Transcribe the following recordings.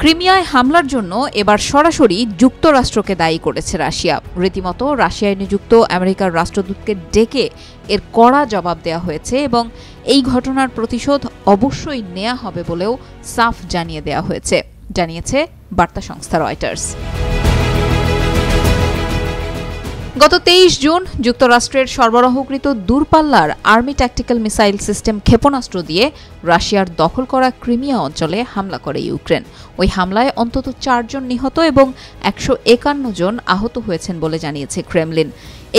ক্রিমিয়ায় হামলার জন্য এবার সরাসরি যুক্তরাষ্ট্রকে দায়ী করেছে রাশিয়া। রীতিমতো রাশিয়ায় নিযুক্ত আমেরিকার রাষ্ট্রদূতকে ডেকে এর কড়া জবাব দেওয়া হয়েছে এবং এই ঘটনার প্রতিশোধ অবশ্যই নেওয়া হবে বলেও সাফ জানিয়ে দেওয়া হয়েছে, জানিয়েছে বার্তা সংস্থা রয়টার্স। গত 23 জুন যুক্তরাষ্ট্রের সরবরাহকৃত দূরপাল্লার আর্মি ট্যাকটিক্যাল মিসাইল সিস্টেম ক্ষেপণাস্ত্র দিয়ে রাশিয়ার দখল করা ক্রিমিয়া অঞ্চলে হামলা করে ইউক্রেন। ওই হামলায় অন্তত 4 জন নিহত এবং 151 জন আহত হয়েছেন বলে জানিয়েছে ক্রেমলিন।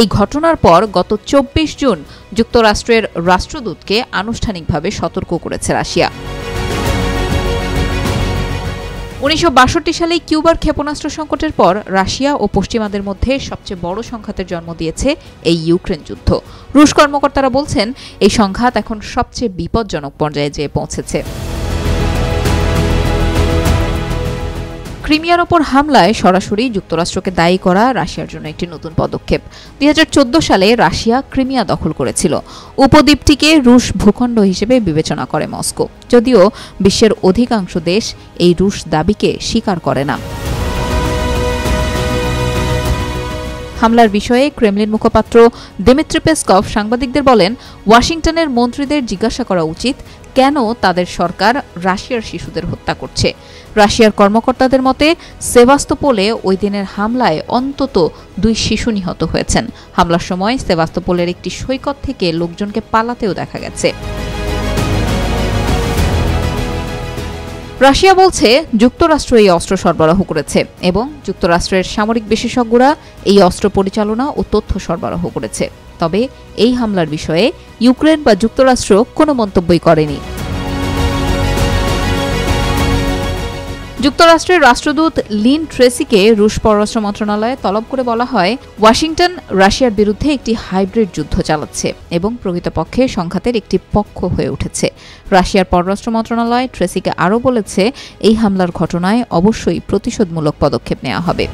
এই ঘটনার পর গত 24 জুন যুক্তরাষ্ট্রের রাষ্ট্রদূতকে আনুষ্ঠানিকভাবে সতর্ক করেছে রাশিয়া। 1962 সালে কিউবার ক্ষেপণাস্ত্র সংকটের পর রাশিয়া ও পশ্চিমাদের মধ্যে সবচেয়ে বড় সংঘাতের জন্ম দিয়েছে এই ইউক্রেন যুদ্ধ। রুশ কর্মকর্তারা বলছেন এই সংঘাত এখন সবচেয়ে বিপজ্জনক পর্যায়ে যেয়ে পৌঁছেছে। ক্রিমিয়ার ওপর হামলায় সরাসরি যুক্তরাষ্ট্রকে দায়ী করা রাশিয়ার জন্য একটি নতুন পদক্ষেপ। 2014 সালে রাশিয়া ক্রিমিয়া দখল করেছিল। উপদ্বীপটিকে রুশ ভূখণ্ড হিসেবে বিবেচনা করে মস্কো, যদিও বিশ্বের অধিকাংশ দেশ এই রুশ দাবিকে স্বীকার করে না। হামলার বিষয়ে ক্রেমলিন মুখপাত্র দিমিত্রি পেসকভ সাংবাদিকদের বলেন, ওয়াশিংটনের মন্ত্রীদের জিজ্ঞাসা করা উচিত কেন তাদের সরকার রাশিয়ার শিশুদের হত্যা করছে। রাশিয়ার কর্মকর্তাদের মতে সেভাস্তোপোলে ওই দিনের হামলায় অন্তত 2 শিশু নিহত হয়েছেন। হামলার সময় সেভাস্তোপোলের একটি সৈকত থেকে লোকজনকে পালাতেও দেখা গেছে। রাশিয়া বলছে যুক্তরাষ্ট্র এই অস্ত্র সরবরাহ করেছে এবং যুক্তরাষ্ট্রের সামরিক বিশেষজ্ঞরা এই অস্ত্র পরিচালনা ও তথ্য সরবরাহ করেছে। তবে এই হামলার বিষয়ে ইউক্রেন বা যুক্তরাষ্ট্র কোনো মন্তব্যই করেনি। যুক্তরাষ্ট্রের রাষ্ট্রদূত লিন ট্রেসিকে রুশ পররাষ্ট্র মন্ত্রণালয়ে তলব করে বলা হয়, ওয়াশিংটন রাশিয়ার বিরুদ্ধে একটি হাইব্রিড যুদ্ধ চালাচ্ছে এবং প্রকৃতপক্ষে সংঘাতের একটি পক্ষ হয়ে উঠেছে। রাশিয়ার পররাষ্ট্র মন্ত্রণালয় ট্রেসিকে আরও বলেছে, এই হামলার ঘটনায় অবশ্যই প্রতিশোধমূলক পদক্ষেপ নেওয়া হবে।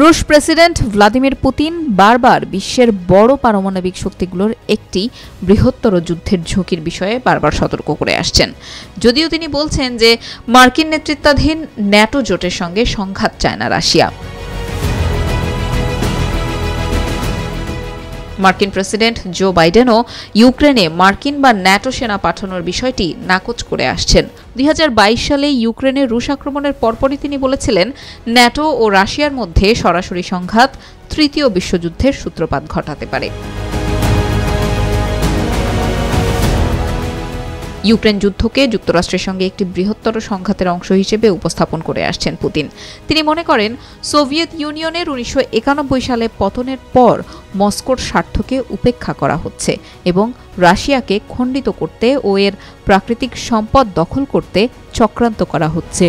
রুশ প্রেসিডেন্ট ভ্লাদিমির পুতিন বারবার বিশ্বের বড় পারমাণবিক শক্তিগুলোর একটি বৃহত্তর যুদ্ধের ঝুঁকির বিষয়ে বারবার সতর্ক করে আসছেন। যদিও তিনি বলছেন যে মার্কিন নেতৃত্বাধীন ন্যাটো জোটের সঙ্গে সংঘাত চায় না রাশিয়া। মার্কিন প্রেসিডেন্ট জো বাইডেনও ইউক্রেনে মার্কিন বা ন্যাটো সেনা পাঠানোর বিষয়টি নাকচ করে আসছেন। 2022 সালে ইউক্রেনে রুশ আক্রমণের পরপরই তিনি বলেছিলেন, ন্যাটো ও রাশিয়ার মধ্যে সরাসরি সংঘাত তৃতীয় বিশ্বযুদ্ধের সূত্রপাত ঘটাতে পারে। ইউক্রেন যুদ্ধকে যুক্তরাষ্ট্রের সঙ্গে একটি বৃহত্তর সংঘাতের অংশ হিসেবে উপস্থাপন করে আসছেন পুতিন। তিনি মনে করেন, সোভিয়েত ইউনিয়নের 1991 সালে পতনের পর মস্কোর স্বার্থকে উপেক্ষা করা হচ্ছে এবং রাশিয়াকে খণ্ডিত করতে ও এর প্রাকৃতিক সম্পদ দখল করতে চক্রান্ত করা হচ্ছে।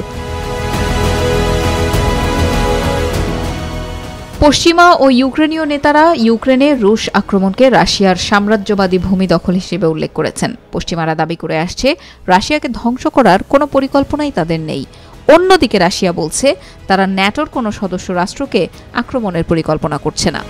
পশ্চিমা ও ইউক্রেনীয় নেতারা ইউক্রেনে রুশ আক্রমণকে রাশিয়ার সাম্রাজ্যবাদী ভূমি দখল হিসেবে উল্লেখ করেছেন। পশ্চিমারা দাবি করে আসছে, রাশিয়াকে ধ্বংস করার কোনো পরিকল্পনাই তাদের নেই। অন্যদিকে রাশিয়া বলছে, তারা ন্যাটোর কোনো সদস্য রাষ্ট্রকে আক্রমণের পরিকল্পনা করছে না।